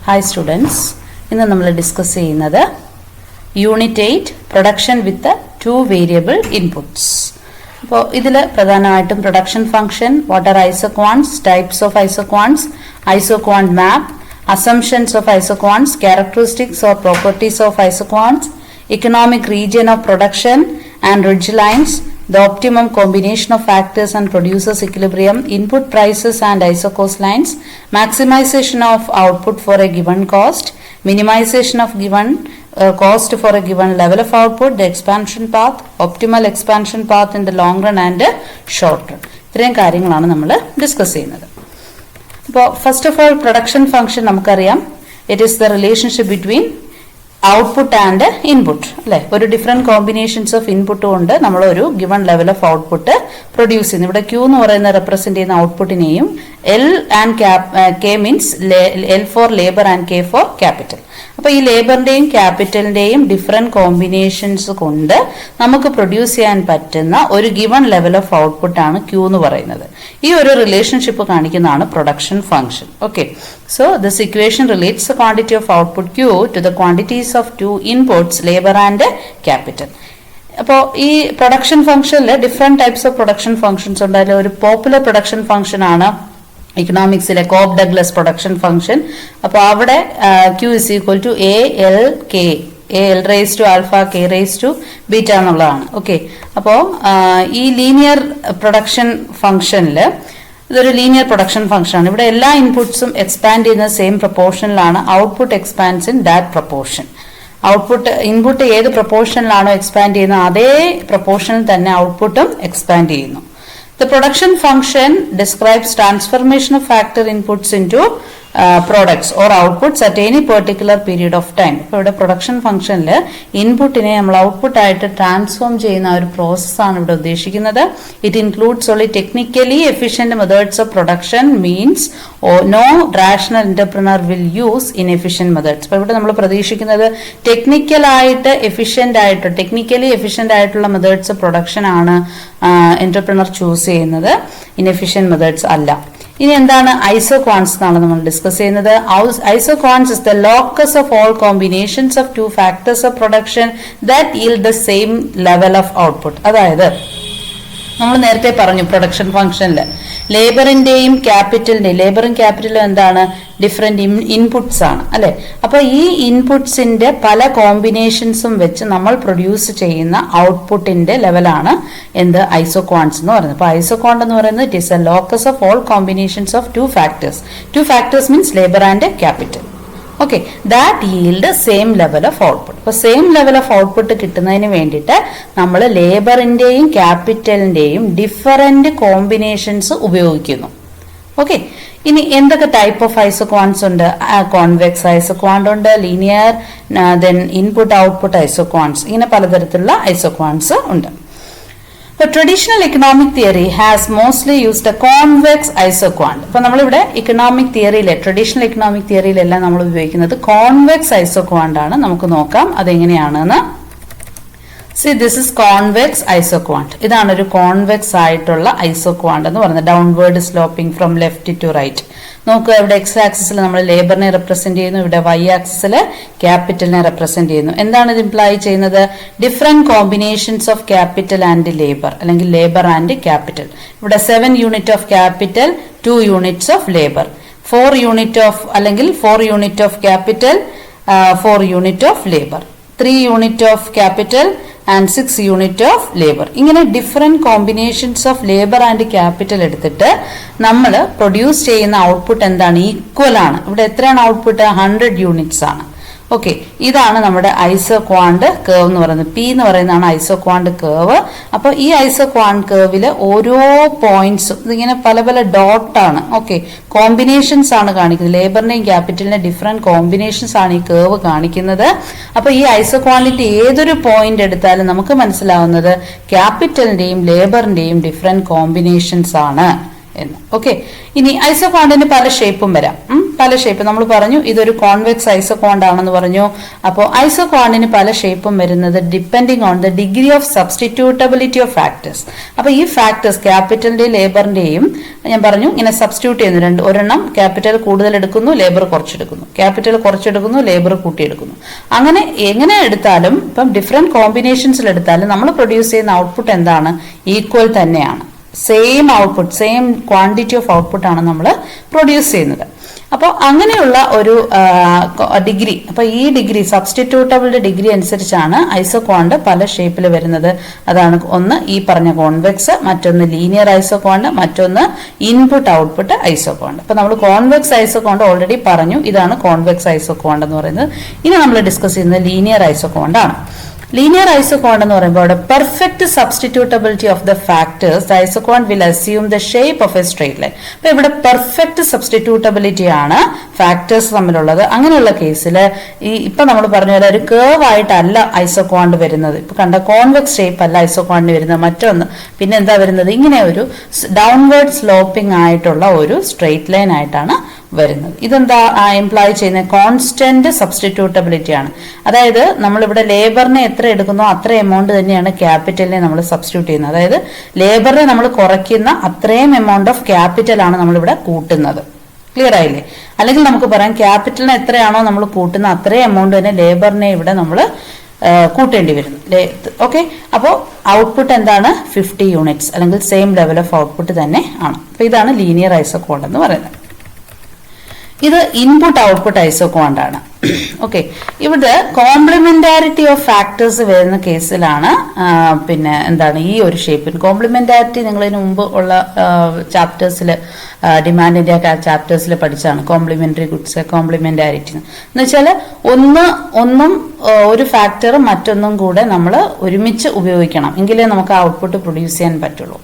Hi students, ഇന്ന് നമ്മൾ discuss ചെയ്യുന്നത് unit 8 production with 2 variable inputs. അപ്പോൾ ഇതിൽ പ്രധാനമായിട്ടും production function, what are isoquants, types of isoquants, isoquant map, assumptions of isoquants, characteristics or properties of isoquants, economic region of production and ridge lines, the optimum combination of factors and producers equilibrium, input prices and isocost lines, maximization of output for a given cost, minimization of given cost for a given level of output, the expansion path, optimal expansion path in the long run and short run. ഇത്രയും കാര്യങ്ങളാണ് നമ്മൾ discuss ചെയ്യുന്നത്. അപ്പോൾ first of all production function നമുക്കറിയാം, it is the relationship between output and input അല്ലെ. ഒരു different combinations of input കൊണ്ട് നമ്മൾ ഒരു given level of output produce ചെയ്യുന്നു. ഇവിടെ ക്യൂ എന്ന് പറയുന്ന റെപ്രസെന്റ് ചെയ്യുന്ന ഔട്ട്പുട്ടിനെയും L and K means L for labour and K for capital. അപ്പൊ ഈ ലേബറിന്റെയും ക്യാപിറ്റലിന്റെയും ഡിഫറെന്റ് കോമ്പിനേഷൻസ് കൊണ്ട് നമുക്ക് പ്രൊഡ്യൂസ് ചെയ്യാൻ പറ്റുന്ന ഒരു ഗിവൺ ലെവൽ ഓഫ് ഔട്ട്പുട്ട് ആണ് ക്യൂ എന്ന് പറയുന്നത്. ഈ ഒരു റിലേഷൻഷിപ്പ് കാണിക്കുന്നതാണ് production function. Okay, so this equation relates the quantity of output Q to the quantities of two inputs labour and capital. അപ്പോൾ ഈ പ്രൊഡക്ഷൻ ഫംഗ്ഷനിൽ different types of production functions ഉണ്ട്. അതിൽ ഒരു പോപ്പുലർ പ്രൊഡക്ഷൻ ഫംഗ്ഷൻ ആണ് ഇക്കണോമിക്സിലെ Cobb Douglas production function. അപ്പോൾ അവിടെ Q is equal to A L K, A L raise to alpha K raise to beta എന്നുള്ളതാണ്. ഓക്കെ, അപ്പോൾ ഈ ലീനിയർ പ്രൊഡക്ഷൻ ഫംഗ്ഷനിൽ ഇതൊരു ലീനിയർ പ്രൊഡക്ഷൻ ഫംഗ്ഷൻ ആണ്. ഇവിടെ എല്ലാ ഇൻപുട്സും എക്സ്പാൻഡ് ചെയ്യുന്ന സെയിം പ്രൊപ്പോർഷനിലാണ്. Output expands in that proportion. Input ഏത് പ്രൊപ്പോർഷനിലാണോ എക്സ്പാൻഡ് ചെയ്യുന്നത് അതേ പ്രൊപ്പോർഷനിൽ തന്നെ ഔട്ട്പുട്ടും എക്സ്പാൻഡ് ചെയ്യുന്നു. The production function describes transformation of factor inputs into products or outputs at any particular period of time. ഇപ്പോൾ ഇവിടെ പ്രൊഡക്ഷൻ ഫംഗ്ഷനിൽ ഇൻപുട്ടിനെ നമ്മൾ ഔട്ട്പുട്ട് ആയിട്ട് ട്രാൻസ്ഫോം ചെയ്യുന്ന ഒരു പ്രോസസ്സാണ് ഇവിടെ ഉദ്ദേശിക്കുന്നത്. It includes only technically efficient methods of production means no rational entrepreneur will use inefficient methods. അപ്പോൾ ഇവിടെ നമ്മൾ പ്രതീക്ഷിക്കുന്നത് ടെക്നിക്കലി എഫിഷ്യന്റ് ആയിട്ടുള്ള മെത്തേഡ്സ് പ്രൊഡക്ഷൻ ആണ് എന്റർപ്രണർ ചൂസ് ചെയ്യുന്നത്, ഇൻഎഫിഷ്യന്റ് മെത്തേഡ്സ് അല്ല. ഇനി എന്താണ് ഐസോക്വാൻസ് എന്നാണ് നമ്മൾ ഡിസ്കസ് ചെയ്യുന്നത്. Isoquants is the locus of all combinations of two factors of production that yield the same level of output. അതായത് നമ്മൾ നേരത്തെ പറഞ്ഞു പ്രൊഡക്ഷൻ ഫംഗ്ഷനിൽ ലേബറും ക്യാപിറ്റലും എന്താണ് ഡിഫറെന്റ് ഇൻപുട്സ് ആണ് അല്ലെ. അപ്പൊ ഈ ഇൻപുട്സിന്റെ പല കോമ്പിനേഷൻസും വെച്ച് നമ്മൾ പ്രൊഡ്യൂസ് ചെയ്യുന്ന ഔട്ട്പുട്ടിന്റെ ലെവലാണ് എന്ത് ഐസോക്വാൻസ് എന്ന് പറയുന്നത്. അപ്പൊ ഐസോക്വാണ്ട് എന്ന് പറയുന്നത് it is A locus of all combinations of two factors means labour and capital. Okay, that yield same level of output. അപ്പൊ സെയിം ലെവൽ ഓഫ് ഔട്ട്പുട്ട് കിട്ടുന്നതിന് വേണ്ടിയിട്ട് നമ്മൾ ലേബറിന്റെയും ക്യാപിറ്റലിന്റെയും ഡിഫറെന്റ് കോമ്പിനേഷൻസ് ഉപയോഗിക്കുന്നു. ഓക്കെ, ഇനി എന്തൊക്കെ ടൈപ്പ് ഓഫ് ഐസോക്വാൻസ് ഉണ്ട്? കോൺവെക്സ് ഐസോക്വാണ്ട് ഉണ്ട്, linear, then input output ഐസോക്വാൻസ്, ഇങ്ങനെ പലതരത്തിലുള്ള ഐസോക്വാൻസ് ഉണ്ട്. The traditional economic theory has mostly used a convex isoquant. അപ്പോൾ നമ്മളിവിടെ ട്രഡീഷണൽ ഇക്കണോമിക് തിയറിയിലെല്ലാം നമ്മൾ ഉപയോഗിക്കുന്നത് കോൺവെക്സ് ഐസോക്വാണ്ട് ആണ്. നമുക്ക് നോക്കാം അതെങ്ങനെയാണെന്ന്. See, this is convex isoquant. ഇതാണ് ഒരു കോൺവെക്സ് ആയിട്ടുള്ള ഐസോക്വാണ്ട് എന്ന് പറയുന്നത്. Downward sloping from left to right. നോക്കുക, ഇവിടെ എക്സ് ആക്സിസിൽ നമ്മൾ ലേബറിനെ റെപ്രസെന്റ് ചെയ്യുന്നു, ഇവിടെ വൈ ആക്സിസിൽ ക്യാപിറ്റലിനെ റെപ്രസെന്റ് ചെയ്യുന്നു. എന്താണ് ഇത് ഇംപ്ലൈ ചെയ്യുന്നത്? Different combinations of capital and labour, അല്ലെങ്കിൽ ലേബർ ആൻഡ് ക്യാപിറ്റൽ. ഇവിടെ 7 unit of capital, 2 units of labour, 4 unit of capital, 4 unit of labour, 3 unit of capital and 6 unit of labour. ഇങ്ങനെ different combinations of labour and capital എടുത്തിട്ട് നമ്മൾ produce ചെയ്യുന്ന output എന്താണ്? Equal ആണ്. ഇവിടെ എത്രയാണ് output? 100 units ആണ്. ഓക്കെ, ഇതാണ് നമ്മുടെ ഐസോക്വാണ്ട് കേർവ് എന്ന് പറയുന്നത്. പി എന്ന് പറയുന്നതാണ് ഐസോക്വാണ്ട് കേർവ്. അപ്പൊ ഈ ഐസോക്വാണ്ട് കേർവില് ഓരോ പോയിന്റ്സും ഇതിങ്ങനെ പല പല ഡോട്ടാണ്. ഓക്കെ, കോമ്പിനേഷൻസ് ആണ് കാണിക്കുന്നത്. ലേബറിന്റെയും ക്യാപിറ്റലിന്റെ ഡിഫറെന്റ് കോമ്പിനേഷൻസ് ആണ് ഈ കേർവ് കാണിക്കുന്നത്. അപ്പൊ ഈ ഐസോക്വാണ്ടിന്റെ ഏതൊരു പോയിന്റ് എടുത്താലും നമുക്ക് മനസ്സിലാവുന്നത് ക്യാപിറ്റലിന്റെയും ലേബറിന്റെയും ഡിഫറെന്റ് കോമ്പിനേഷൻസ് ആണ് എന്ന്. ഓക്കെ, ഇനി ഐസോകോണ്ടിന് പല ഷേപ്പും വരാം. പല ഷേപ്പ് നമ്മൾ പറഞ്ഞു, ഇതൊരു കോൺവെക്സ് ഐസോകോണ്ട് ആണെന്ന് പറഞ്ഞു. അപ്പോൾ ഐസോകോണ്ടിന് പല ഷേപ്പും വരുന്നത് depending on the degree of substitutability of factors. അപ്പൊ ഈ ഫാക്ടേഴ്സ് ക്യാപിറ്റലിന്റെയും ലേബറിന്റെയും ഞാൻ പറഞ്ഞു ഇങ്ങനെ സബ്സ്റ്റിറ്റ്യൂട്ട് ചെയ്യുന്നു. ഒരെണ്ണം ക്യാപിറ്റൽ കൂടുതൽ എടുക്കുന്നു, ലേബർ കുറച്ചെടുക്കുന്നു, ക്യാപിറ്റൽ കുറച്ചെടുക്കുന്നു, ലേബർ കൂട്ടിയെടുക്കുന്നു. അങ്ങനെ എങ്ങനെ എടുത്താലും ഇപ്പം ഡിഫറെന്റ് കോമ്പിനേഷൻസിൽ എടുത്താലും നമ്മൾ പ്രൊഡ്യൂസ് ചെയ്യുന്ന ഔട്ട്പുട്ട് എന്താണ്? ഈക്വൽ തന്നെയാണ്. Same output, same quantity of output ആണ് നമ്മൾ പ്രൊഡ്യൂസ് ചെയ്യുന്നത്. അപ്പോൾ അങ്ങനെയുള്ള ഒരു ഡിഗ്രി, അപ്പൊ ഈ ഡിഗ്രി സബ്സ്റ്റിറ്റ്യൂട്ടബിലിറ്റി ഡിഗ്രി അനുസരിച്ചാണ് ഐസോകോണ്ട് പല ഷേപ്പിൽ വരുന്നത്. അതാണ് ഒന്ന് ഈ പറഞ്ഞ കോൺവെക്സ്, മറ്റൊന്ന് ലീനിയർ ഐസോകോണ്ട്, മറ്റൊന്ന് ഇൻപുട്ട് ഔട്ട്പുട്ട് ഐസോകോണ്ട്. അപ്പൊ നമ്മൾ കോൺവെക്സ് ഐസോകോണ്ട് ഓൾറെഡി പറഞ്ഞു, ഇതാണ് കോൺവെക്സ് ഐസോകോണ്ട് എന്ന് പറയുന്നത്. ഇനി നമ്മൾ ഡിസ്കസ് ചെയ്യുന്നത് ലീനിയർ ഐസോകോണ്ട് ആണ്. ലീനിയർ ഐസോകോണ്ട് എന്ന് പറയുമ്പോൾ അവിടെ perfect substitutability of the factors the isoquant will assume the shape of a straight line. അപ്പൊ ഇവിടെ പെർഫെക്റ്റ് സബ്സ്റ്റിറ്റ്യൂട്ടബിലിറ്റി ആണ് ഫാക്ടേഴ്സ് തമ്മിലുള്ളത്. അങ്ങനെയുള്ള കേസിൽ ഇപ്പൊ നമ്മൾ പറഞ്ഞ പോലെ ഒരു കേർവ് ആയിട്ടല്ല ഐസോകോണ്ട് വരുന്നത്. ഇപ്പൊ കണ്ട കോൺവെക്സ് ഷേപ്പ് അല്ല ഐസോകോണ്ടിന് വരുന്നത്. മറ്റൊന്ന് പിന്നെ എന്താ വരുന്നത്? ഇങ്ങനെ ഒരു ഡൗൺവേർഡ് സ്ലോപ്പിംഗ് ആയിട്ടുള്ള ഒരു സ്ട്രെയിറ്റ് ലൈൻ ആയിട്ടാണ് വരുന്നത്. ഇതെന്താ എംപ്ലോയ് ചെയ്യുന്നത്? കോൺസ്റ്റന്റ് സബ്സ്റ്റിറ്റ്യൂട്ടബിലിറ്റി ആണ്. അതായത് നമ്മളിവിടെ ലേബറിനെ എത്ര എടുക്കുന്നോ അത്ര എമൗണ്ട് തന്നെയാണ് ക്യാപിറ്റലിനെ നമ്മൾ സബ്സ്റ്റിറ്റ്യൂട്ട് ചെയ്യുന്നത്. അതായത് ലേബറിനെ നമ്മൾ കുറയ്ക്കുന്ന അത്രയും എമൗണ്ട് ഓഫ് ക്യാപിറ്റൽ ആണ് നമ്മളിവിടെ കൂട്ടുന്നത്. ക്ലിയർ ആയില്ലേ? അല്ലെങ്കിൽ നമുക്ക് പറയാം ക്യാപിറ്റലിനെ എത്രയാണോ നമ്മൾ കൂട്ടുന്ന അത്രയും എമൗണ്ട് തന്നെ ലേബറിനെ ഇവിടെ നമ്മൾ കൂട്ടേണ്ടി വരുന്നു. ഓക്കെ, അപ്പോൾ ഔട്ട്പുട്ട് എന്താണ്? 50 യൂണിറ്റ്സ് അല്ലെങ്കിൽ സെയിം ലെവൽ ഓഫ് ഔട്ട്പുട്ട് തന്നെ ആണ്. അപ്പൊ ഇതാണ് ലീനിയർ ഐസോകോണ്ട് എന്ന് പറയുന്നത്. ഇത് ഇൻപുട്ട് ഔട്ട്പുട്ട് ഐസോകോണ്ട് ആണ്. ഓക്കെ, ഇവിടെ കോംപ്ലിമെന്റാരിറ്റി ഓഫ് ഫാക്ടേഴ്സ് വരുന്ന കേസിലാണ് പിന്നെ എന്താണ് ഈ ഒരു ഷേപ്പിൽ കോംപ്ലിമെന്റാരിറ്റി നിങ്ങൾ ഇതിനു മുമ്പ് ഉള്ള ചാപ്റ്റേഴ്സിൽ ഡിമാൻഡിന്റെ ചാപ്റ്റേഴ്സിൽ പഠിച്ചാണ്. കോംപ്ലിമെന്ററി ഗുഡ്സ്, കോംപ്ലിമെന്റാരിറ്റി എന്ന് വെച്ചാൽ ഒന്നും ഒരു ഫാക്ടറും മറ്റൊന്നും കൂടെ നമ്മൾ ഒരുമിച്ച് ഉപയോഗിക്കണം എങ്കിലേ നമുക്ക് ഔട്ട്പുട്ട് പ്രൊഡ്യൂസ് ചെയ്യാൻ പറ്റുള്ളൂ.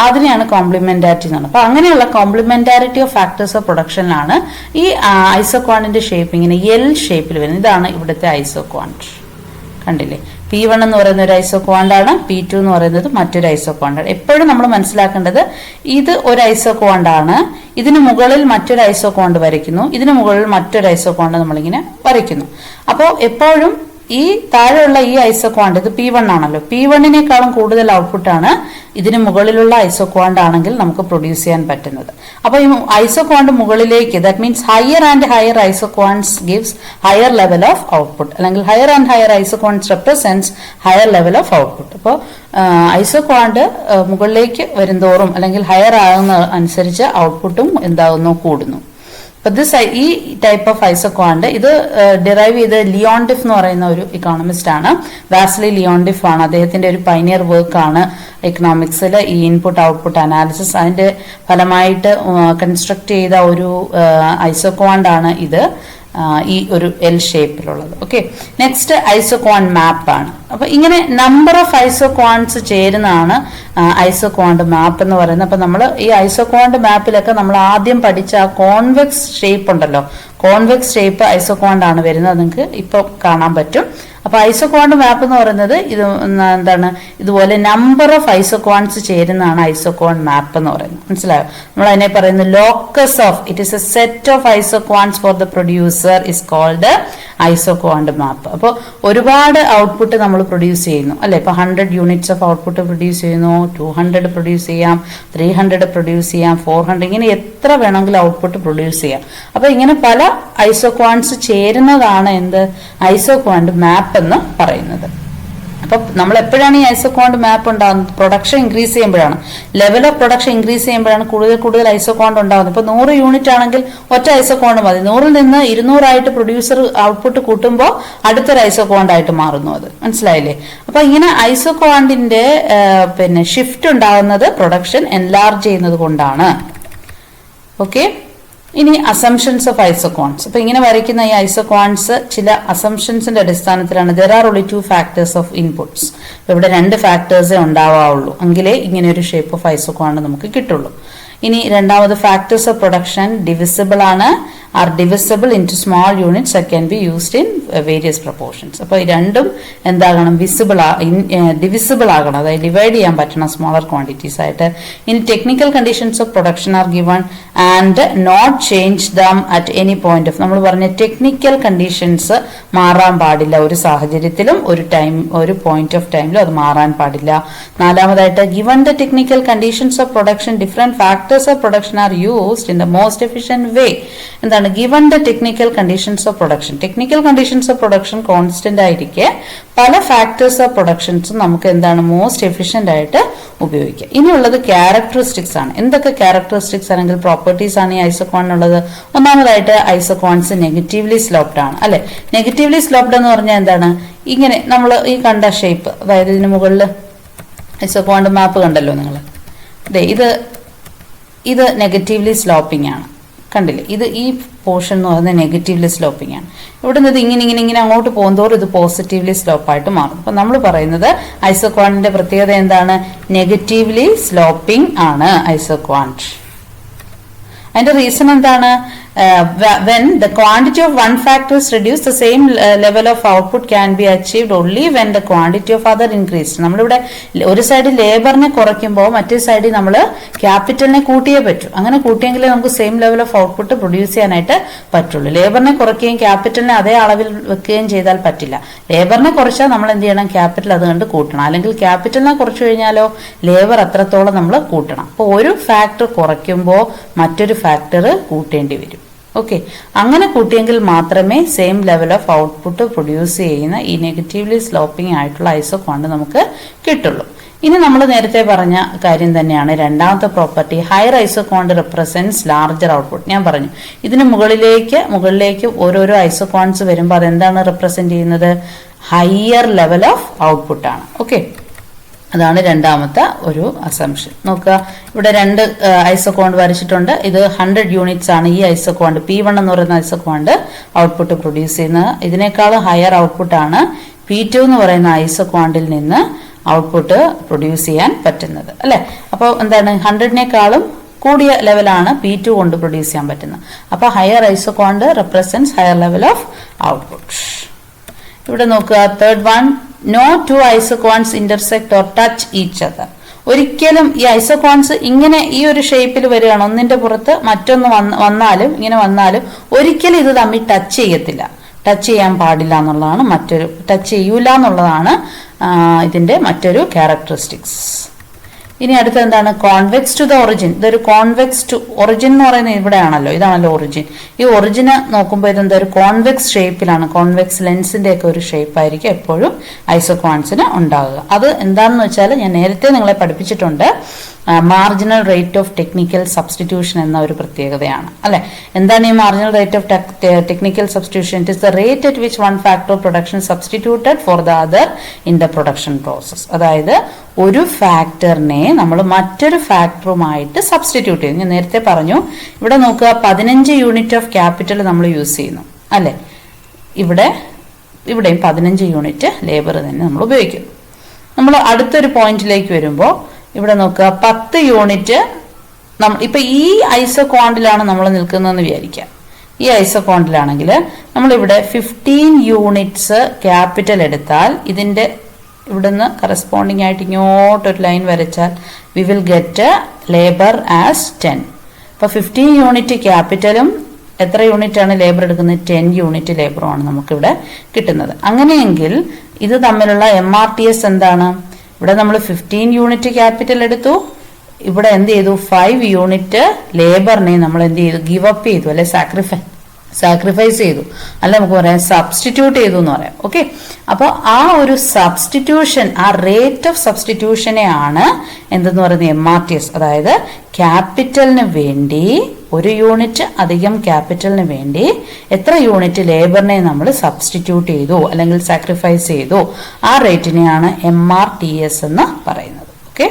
അതിനെയാണ് കോംപ്ലിമെന്റാരിറ്റി എന്ന് പറയുന്നത്. അപ്പൊ അങ്ങനെയുള്ള കോംപ്ലിമെന്റാരിറ്റി ഓഫ് ഫാക്ടേഴ്സ് ഓഫ് പ്രൊഡക്ഷനിലാണ് ഈ ഐസോകോണ്ടിന്റെ ഷേപ്പ് ഇങ്ങനെ എൽ ഷേപ്പിൽ വരുന്നത്. ഇതാണ് ഇവിടുത്തെ ഐസോകോണ്ട്. കണ്ടില്ലേ? P1 എന്ന് പറയുന്ന ഒരു ഐസോകോണ്ട് ആണ്, P2 എന്ന് പറയുന്നത് മറ്റൊരു ഐസോകോണ്ട് ആണ്. എപ്പോഴും നമ്മൾ മനസ്സിലാക്കേണ്ടത് ഇത് ഒരു ഐസോകോണ്ട് ആണ്, ഇതിന് മുകളിൽ മറ്റൊരു ഐസോകോണ്ട് വരയ്ക്കുന്നു, ഇതിന് മുകളിൽ മറ്റൊരു ഐസോകോണ്ട് നമ്മളിങ്ങനെ വരയ്ക്കുന്നു. അപ്പോൾ എപ്പോഴും ഈ താഴെയുള്ള ഈ ഐസോകോണ്ട് ഇത് P1 ആണല്ലോ, P1-നേക്കാളും കൂടുതൽ ഔട്ട്പുട്ടാണ് ഇതിന് മുകളിലുള്ള ഐസോകോണ്ട് ആണെങ്കിൽ നമുക്ക് പ്രൊഡ്യൂസ് ചെയ്യാൻ പറ്റുന്നത്. അപ്പോൾ ഈ ഐസോകോണ്ട് മുകളിലേക്ക്, that means higher and higher isoquants gives higher level of output, അല്ലെങ്കിൽ higher and higher isoquants represents higher level of output. അപ്പോൾ ഐസോകോണ്ട് മുകളിലേക്ക് വരുന്തോറും അല്ലെങ്കിൽ ഹയർ ആകുന്ന അനുസരിച്ച് ഔട്ട്പുട്ടും എന്താകുന്നു? കൂടുന്നു. ഈ ടൈപ്പ് ഓഫ് ഐസോകോണ്ട് ഇത് ഡിറൈവ് ചെയ്ത് ലിയോണ്ടിഫ് എന്ന് പറയുന്ന ഒരു ഇക്കോണമിസ്റ്റ് ആണ്. വാസ്ലി ലിയോണ്ടിഫ് ആണ്. അദ്ദേഹത്തിന്റെ ഒരു പൈനിയർ വർക്ക് ആണ് എക്കണോമിക്സിൽ ഈ ഇൻപുട്ട് ഔട്ട്പുട്ട് അനാലിസിസ്. അതിന്റെ ഫലമായിട്ട് കൺസ്ട്രക്ട് ചെയ്ത ഒരു ഐസോകോണ്ട് ആണ് ഇത്, ഈ ഒരു എൽ ഷേപ്പിലുള്ളത്. ഓക്കെ, നെക്സ്റ്റ് ഐസോകോണ്ട് മാപ്പ് ആണ്. അപ്പൊ ഇങ്ങനെ നമ്പർ ഓഫ് ഐസോകോണ്ട്സ് ചേരുന്നതാണ് ഐസോകോണ്ട് മാപ്പ് എന്ന് പറയുന്നത്. അപ്പൊ നമ്മൾ ഈ ഐസോകോണ്ട് മാപ്പിലൊക്കെ നമ്മൾ ആദ്യം പഠിച്ച ആ കോൺവെക്സ് ഷേപ്പ് ഉണ്ടല്ലോ, കോൺവെക്സ് ഷേപ്പ് ഐസോകോണ്ട് ആണ് വരുന്നത്. നിങ്ങൾക്ക് ഇപ്പൊ കാണാൻ പറ്റും. അപ്പൊ ഐസോകോണ്ട് മാപ്പ് എന്ന് പറയുന്നത് ഇത് എന്താണ്? ഇതുപോലെ നമ്പർ ഓഫ് ഐസോകോണ്ട്സ് ചേരുന്നതാണ് ഐസോകോണ്ട് മാപ്പ് എന്ന് പറയുന്നത്. മനസ്സിലായോ? നമ്മൾ അതിനെ പറയുന്നത് locus of it is a set of isoquants for the producer is called isoquant map. അപ്പോൾ ഒരുപാട് ഔട്ട്പുട്ട് നമ്മൾ പ്രൊഡ്യൂസ് ചെയ്യുന്നു അല്ലെ? ഇപ്പൊ 100 യൂണിറ്റ്സ് ഓഫ് ഔട്ട്പുട്ട് പ്രൊഡ്യൂസ് ചെയ്യുന്നു, 200 പ്രൊഡ്യൂസ് ചെയ്യാം, 300 പ്രൊഡ്യൂസ് ചെയ്യാം, 400, ഇങ്ങനെ എത്ര വേണമെങ്കിലും ഔട്ട്പുട്ട് പ്രൊഡ്യൂസ് ചെയ്യാം. അപ്പൊ ഇങ്ങനെ പല ഐസോകോണ്ട്സ് ചേരുന്നതാണ് എന്ത്? ഐസോകോണ്ട് മാപ്പ് എന്ന് പറയുന്നത്. അപ്പൊ നമ്മൾ എപ്പോഴാണ് ഈ ഐസോകോണ്ട് മാപ്പ് ഉണ്ടാകുന്നത്? പ്രൊഡക്ഷൻ ഇൻക്രീസ് ചെയ്യുമ്പോഴാണ്, ലെവൽ ഓഫ് പ്രൊഡക്ഷൻ ഇൻക്രീസ് ചെയ്യുമ്പോഴാണ് കൂടുതൽ ഐസോകോണ്ട് ഉണ്ടാകുന്നത്. ഇപ്പൊ 100 യൂണിറ്റ് ആണെങ്കിൽ ഒറ്റ ഐസോകോണ്ട് മതി. 100-ൽ നിന്ന് 200 ആയിട്ട് പ്രൊഡ്യൂസർ ഔട്ട്പുട്ട് കൂട്ടുമ്പോൾ അടുത്തൊരു ഐസോകോണ്ട് ആയിട്ട് മാറുന്നു. അത് മനസ്സിലായില്ലേ? അപ്പൊ ഇങ്ങനെ ഐസോകോണ്ടിന്റെ പിന്നെ ഷിഫ്റ്റ് ഉണ്ടാകുന്നത് പ്രൊഡക്ഷൻ എൻലാർജ് ചെയ്യുന്നത് കൊണ്ടാണ്. ഓക്കെ, ഇനി അസംഷൻസ് ഓഫ് ഐസോകോണ്ട്സ്. അപ്പൊ ഇങ്ങനെ വരയ്ക്കുന്ന ഈ ഐസോകോണ്ട്സ് ചില അസംഷൻസിന്റെ അടിസ്ഥാനത്തിലാണ്. There are only 2 factors of inputs. ഇവിടെ 2 ഫാക്ടേഴ്സേ ഉണ്ടാവുള്ളൂ, എങ്കിലേ ഇങ്ങനെ ഒരു ഷേപ്പ് ഓഫ് ഐസോകോണ്ട് നമുക്ക് കിട്ടുള്ളൂ. ഇനി രണ്ടാമത് ഫാക്ടേഴ്സ് ഓഫ് പ്രൊഡക്ഷൻ ഡിവിസിബിൾ ആണ്, are divisible into small units that can be used in various proportions. അപ്പോൾ ഈ രണ്ടും എന്താകണം, ഡിവിസിബിൾ ആകണം, അതായത് ഡിവൈഡ് ചെയ്യാൻ പറ്റണം സ്മോളർ ക്വാണ്ടിറ്റീസ് ആയിട്ട്. ഇനി technical conditions of production are given and not change them at any point of, നമ്മൾ പറഞ്ഞ ടെക്നിക്കൽ കണ്ടീഷൻസ് മാറാൻ പാടില്ല ഒരു സാഹചര്യത്തിലും, ഒരു പോയിന്റ് ഓഫ് ടൈമിലും അത് മാറാൻ പാടില്ല. നാലാമതായിട്ട് given the technical conditions of production different factors of production are used in the most efficient way. എന്താണ് given the technical conditions of production, technical conditions of production constant ആയിരിക്കെ പല ഫാക്ടേഴ്സ് ഓഫ് പ്രൊഡക്ഷൻസും നമുക്ക് എന്താണ് മോസ്റ്റ് എഫിഷ്യന്റ് ആയിട്ട് ഉപയോഗിക്കുക. ഇനിയുള്ളത് characteristics ആണ്. എന്തൊക്കെ ക്യാരക്ടറിസ്റ്റിക്സ് അല്ലെങ്കിൽ പ്രോപ്പർട്ടീസ് ആണ് ഈ ഐസോകോണിനുള്ളത്? ഒന്നാമതായിട്ട് ഐസോകോൺസ് നെഗറ്റീവ്ലി സ്ലോപ്ഡ് ആണ് അല്ലെ. നെഗറ്റീവ്ലി സ്ലോപ്ഡ് എന്ന് പറഞ്ഞാൽ എന്താണ്, ഇങ്ങനെ നമ്മൾ ഈ കണ്ട ഷേപ്പ്, അതായത് ഇതിന് മുകളിൽ ഐസോകോണിന്റെ മാപ്പ് കണ്ടല്ലോ നിങ്ങൾ, ഇത് നെഗറ്റീവ്ലി സ്ലോപ്പിംഗ് ആണ്, കണ്ടില്ലേ? ഈ പോർഷൻ എന്ന് പറയുന്നത് നെഗറ്റീവ്ലി സ്ലോപ്പിംഗ് ആണ്. ഇവിടെ നിന്ന് ഇങ്ങനെ അങ്ങോട്ട് പോകുന്നതോറും ഇത് പോസിറ്റീവ്ലി സ്ലോപ്പായിട്ട് മാറും. അപ്പൊ നമ്മൾ പറയുന്നത് ഐസോക്വാണ്ടിന്റെ പ്രത്യേകത എന്താണ്? നെഗറ്റീവ്ലി സ്ലോപ്പിംഗ് ആണ് ഐസോക്വാണ്ട്. അതിന്റെ റീസൺ എന്താണ്? When the quantity of one factor is reduced, the same level of output can be achieved only when the quantity of other increased. നമ്മളിവിടെ ഒരു സൈഡ് ലേബറിനെ കുറയ്ക്കുമ്പോൾ മറ്റേ സൈഡിൽ നമ്മൾ ക്യാപിറ്റലിനെ കൂട്ടിയേ പറ്റൂ. അങ്ങനെ കൂട്ടിയെങ്കിലേ നമുക്ക് same level of output produce ചെയ്യാനായിട്ട് പറ്റുള്ളൂ. ലേബറിനെ കുറയ്ക്കുകയും ക്യാപിറ്റലിനെ അതേ അളവിൽ വെക്കുകയും ചെയ്താൽ പറ്റില്ല. ലേബറിനെ കുറച്ചാൽ നമ്മൾ എന്ത് ചെയ്യണം? ക്യാപിറ്റൽ അത് കണ്ട് കൂട്ടണം. അല്ലെങ്കിൽ ക്യാപിറ്റലിനെ കുറച്ചു കഴിഞ്ഞാലോ ലേബർ അത്രത്തോളം നമ്മൾ കൂട്ടണം. അപ്പോൾ ഒരു ഫാക്ടർ കുറയ്ക്കുമ്പോൾ മറ്റൊരു ഫാക്ടർ കൂട്ടേണ്ടി വരും. ഓക്കെ, അങ്ങനെ കൂട്ടിയെങ്കിൽ മാത്രമേ same level of output produce ചെയ്യുന്ന ഈ നെഗറ്റീവ്ലി സ്ലോപ്പിംഗ് ആയിട്ടുള്ള ഐസോക്വാണ്ട് നമുക്ക് കിട്ടുള്ളൂ. ഇനി നമ്മൾ നേരത്തെ പറഞ്ഞ കാര്യം തന്നെയാണ് രണ്ടാമത്തെ property. Higher isoquant represents larger output. ഞാൻ പറഞ്ഞു ഇതിന് മുകളിലേക്ക് ഓരോരോ ഐസോക്വാണ്ട്സ് വരുമ്പോൾ അതെന്താണ് റിപ്രസെന്റ് ചെയ്യുന്നത്? ഹയർ ലെവൽ ഓഫ് ഔട്ട്പുട്ട് ആണ്. ഓക്കെ, അതാണ് രണ്ടാമത്തെ ഒരു അസംഷൻ. നോക്കുക, ഇവിടെ രണ്ട് ഐസോക്വാണ്ട് വരച്ചിട്ടുണ്ട്. ഇത് 100 യൂണിറ്റ്സ് ആണ് ഈ ഐസോക്വാണ്ട് P1 എന്ന് പറയുന്ന ഐസോക്വാണ്ട് ഔട്ട്പുട്ട് പ്രൊഡ്യൂസ് ചെയ്യുന്നത്. ഇതിനേക്കാളും ഹയർ ഔട്ട്പുട്ട് ആണ് P2 എന്ന് പറയുന്ന ഐസോക്വാണ്ടിൽ നിന്ന് ഔട്ട്പുട്ട് പ്രൊഡ്യൂസ് ചെയ്യാൻ പറ്റുന്നത് അല്ലെ. അപ്പോൾ എന്താണ്, 100നേക്കാളും കൂടിയ ലെവലാണ് P2 കൊണ്ട് പ്രൊഡ്യൂസ് ചെയ്യാൻ പറ്റുന്നത്. അപ്പോൾ higher ഐസോക്വാണ്ട് represents higher level of output. ഇവിടെ നോക്കുക, third one, no two isoquants intersect or touch each other. ഒരിക്കലും ഈ ഐസോക്വാണ്ട്സ് ഇങ്ങനെ ഈ ഒരു ഷേപ്പിൽ വരികയാണ്, ഒന്നിന്റെ പുറത്ത് മറ്റൊന്ന് വന്നാലും ഇങ്ങനെ വന്നാലും ഒരിക്കലും ഇത് തമ്മിൽ ടച്ച് ചെയ്യത്തില്ല. ടച്ച് ചെയ്യാൻ പാടില്ല എന്നുള്ളതാണ് ടച്ച് ചെയ്യൂല എന്നുള്ളതാണ് ഇതിന്റെ മറ്റൊരു ക്യാരക്ടറിസ്റ്റിക്സ്. ഇനി അടുത്ത എന്താണ്? Convex to the origin. ഇതൊരു കോൺവെക്സ് ടു ഒറിജിൻ എന്ന് പറയുന്നത് ഇവിടെയാണല്ലോ, ഇതാണല്ലോ ഒറിജിൻ. ഈ ഒറിജിന് നോക്കുമ്പോൾ ഇതെന്താ ഒരു കോൺവെക്സ് ഷേപ്പിലാണ്, കോൺവെക്സ് ലെൻസിന്റെ ഒക്കെ ഒരു ഷേപ്പ് ആയിരിക്കും എപ്പോഴും ഐസോക്വാണ്ട്സിന് ഉണ്ടാകുക. അത് എന്താണെന്ന് വെച്ചാൽ ഞാൻ നേരത്തെ നിങ്ങളെ പഠിപ്പിച്ചിട്ടുണ്ട്, marginal rate of technical substitution എന്ന ഒരു പ്രത്യേകതയാണ് അല്ലെ. എന്താണ് ഈ marginal rate of technical substitution? It is the rate at which one factor of production substituted for the other in the production process. അതായത് ഒരു ഫാക്ടറിനെ നമ്മൾ മറ്റൊരു ഫാക്ടറുമായിട്ട് സബ്സ്റ്റിറ്റ്യൂട്ട് ചെയ്യുന്നു. ഞാൻ നേരത്തെ പറഞ്ഞു, ഇവിടെ നോക്കുക, 15 യൂണിറ്റ് ഓഫ് ക്യാപിറ്റൽ നമ്മൾ യൂസ് ചെയ്യുന്നു അല്ലെ. ഇവിടെയും 15 യൂണിറ്റ് ലേബർ തന്നെ നമ്മൾ ഉപയോഗിക്കുന്നു. നമ്മൾ അടുത്തൊരു പോയിന്റിലേക്ക് വരുമ്പോൾ ഇവിടെ നോക്കുക, 10 യൂണിറ്റ് ഇപ്പൊ ഈ ഐസോക്വാണ്ടിലാണ് നമ്മൾ നിൽക്കുന്നതെന്ന് വിചാരിക്കാം. ഈ ഐസോക്വാണ്ടിലാണെങ്കിൽ നമ്മളിവിടെ 15 യൂണിറ്റ്സ് ക്യാപിറ്റൽ എടുത്താൽ ഇതിന്റെ ഇവിടുന്ന് കറസ്പോണ്ടിങ് ആയിട്ട് ഇങ്ങോട്ടൊരു ലൈൻ വരച്ചാൽ V will get labour as 10. അപ്പൊ 15 യൂണിറ്റ് ക്യാപിറ്റലും എത്ര യൂണിറ്റ് ആണ് ലേബർ എടുക്കുന്നത്? 10 യൂണിറ്റ് ലേബറുമാണ് നമുക്കിവിടെ കിട്ടുന്നത്. അങ്ങനെയെങ്കിൽ ഇത് തമ്മിലുള്ള MRTS എന്താണ്? ഇവിടെ നമ്മൾ 15 യൂണിറ്റ് ക്യാപിറ്റൽ എടുത്തു, ഇവിടെ എന്ത് ചെയ്തു? 5 യൂണിറ്റ് ലേബറിനെ നമ്മൾ എന്ത് ചെയ്തു? ഗിവ് അപ്പ് ചെയ്തു അല്ലെ, സാക്രിഫൈസ് ചെയ്തു, അല്ല നമുക്ക് പറയാം സബ്സ്റ്റിറ്റ്യൂട്ട് ചെയ്തു എന്ന് പറയാം. ഓക്കെ, അപ്പോൾ ആ ഒരു സബ്സ്റ്റിറ്റ്യൂഷൻ, ആ റേറ്റ് ഓഫ് സബ്സ്റ്റിറ്റ്യൂഷനെ ആണ് എന്തെന്ന് പറയുന്നത്? MRTS. അതായത് ക്യാപിറ്റലിന് വേണ്ടി 1 യൂണിറ്റ് അധികം ക്യാപിറ്റലിന് വേണ്ടി എത്ര യൂണിറ്റ് ലേബറിനെ നമ്മൾ സബ്സ്റ്റിറ്റ്യൂട്ട് ചെയ്തു അല്ലെങ്കിൽ സാക്രിഫൈസ് ചെയ്തു, ആ റേറ്റിനെയാണ് MRTS എന്ന് പറയുന്നത്. ഓക്കെ,